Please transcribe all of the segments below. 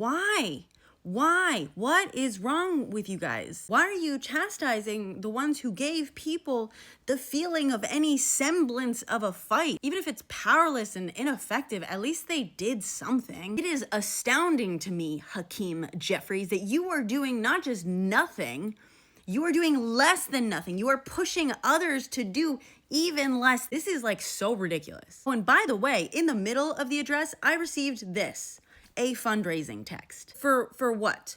Why? Why? What is wrong with you guys? Why are you chastising the ones who gave people the feeling of any semblance of a fight? Even if it's powerless and ineffective, at least they did something. It is astounding to me, Hakeem Jeffries, that you are doing not just nothing, you are doing less than nothing. You are pushing others to do even less. This is like so ridiculous. Oh, and by the way, in the middle of the address, I received this. A fundraising text. For what?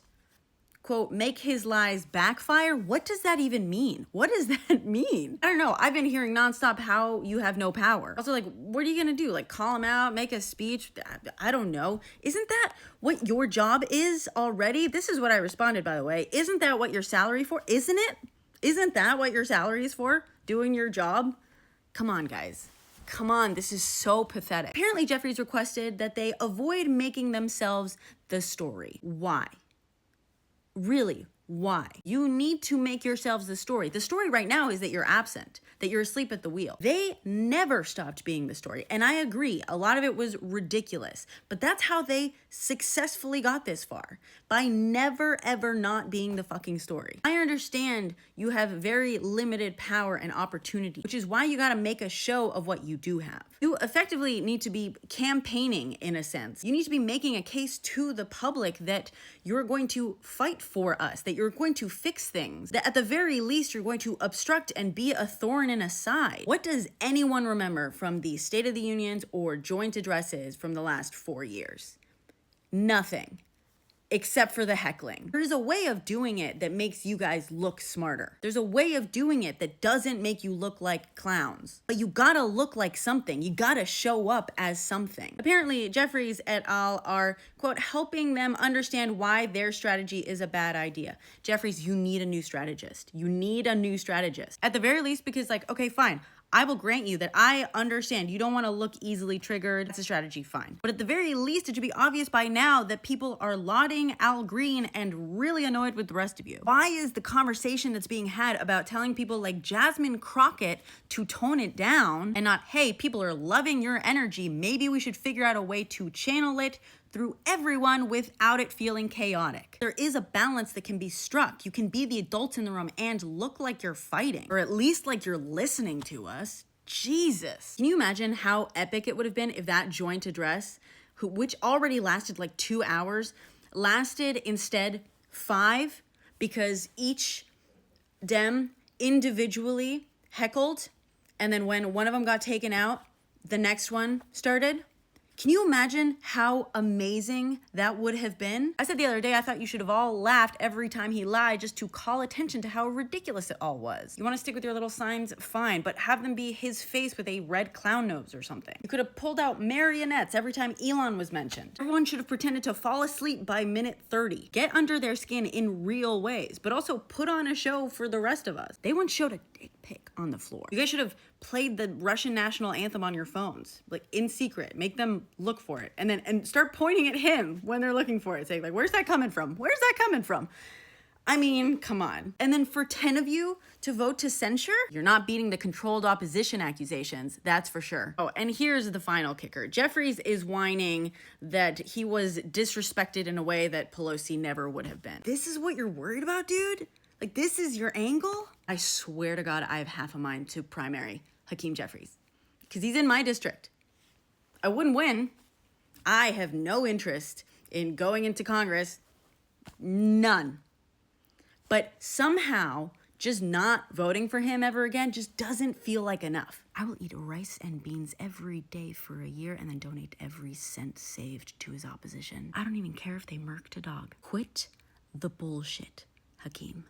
Quote, make his lies backfire? What does that even mean? What does that mean? I don't know. I've been hearing nonstop how you have no power. Also, like, what are you gonna do? Like, call him out, make a speech? I don't know. Isn't that what your job is already? This is what I responded, by the way. Isn't that what your salary for? Isn't it? Isn't that what your salary is for? Doing your job? Come on, guys. Come on, this is so pathetic. Apparently, Jeffries requested that they avoid making themselves the story. Why? Really, why? You need to make yourselves the story. The story right now is that you're absent, that you're asleep at the wheel. They never stopped being the story. And I agree, a lot of it was ridiculous, but that's how they successfully got this far, by never ever not being the fucking story. I understand you have very limited power and opportunity, which is why you gotta make a show of what you do have. You effectively need to be campaigning in a sense. You need to be making a case to the public that you're going to fight for us, that you're going to fix things, that at the very least you're going to obstruct and be a thorn in a side. What does anyone remember from the State of the Unions or joint addresses from the last 4 years? Nothing. Except for the heckling. There's a way of doing it that makes you guys look smarter. There's a way of doing it that doesn't make you look like clowns. But you gotta look like something. You gotta show up as something. Apparently, Jeffries et al. Are, quote, helping them understand why their strategy is a bad idea. Jeffries, you need a new strategist. You need a new strategist. At the very least, because like, okay, fine. I will grant you that I understand you don't want to look easily triggered. That's a strategy, fine. But at the very least, it should be obvious by now that people are lauding Al Green and really annoyed with the rest of you. Why is the conversation that's being had about telling people like Jasmine Crockett to tone it down and not, hey, people are loving your energy, maybe we should figure out a way to channel it through everyone without it feeling chaotic. There is a balance that can be struck. You can be the adult in the room and look like you're fighting, or at least like you're listening to us. Jesus. Can you imagine how epic it would have been if that joint address, which already lasted like 2 hours, lasted instead 5, because each Dem individually heckled, and then when one of them got taken out, the next one started? Can you imagine how amazing that would have been? I said the other day, I thought you should have all laughed every time he lied just to call attention to how ridiculous it all was. You want to stick with your little signs? Fine, but have them be his face with a red clown nose or something. You could have pulled out marionettes every time Elon was mentioned. Everyone should have pretended to fall asleep by minute 30. Get under their skin in real ways, but also put on a show for the rest of us. They once showed a dick pic on the floor. You guys should have played the Russian national anthem on your phones, like in secret, make them look for it, and start pointing at him when they're looking for it, saying like, where's that coming from? Where's that coming from? I mean, come on. And then for 10 of you to vote to censure, you're not beating the controlled opposition accusations, that's for sure. Oh, and here's the final kicker. Jeffries is whining that he was disrespected in a way that Pelosi never would have been. This is what you're worried about, dude? Like, this is your angle? I swear to God, I have half a mind to primary Hakeem Jeffries, because he's in my district. I wouldn't win. I have no interest in going into Congress. None. But somehow, just not voting for him ever again just doesn't feel like enough. I will eat rice and beans every day for a year and then donate every cent saved to his opposition. I don't even care if they murked a dog. Quit the bullshit, Hakeem.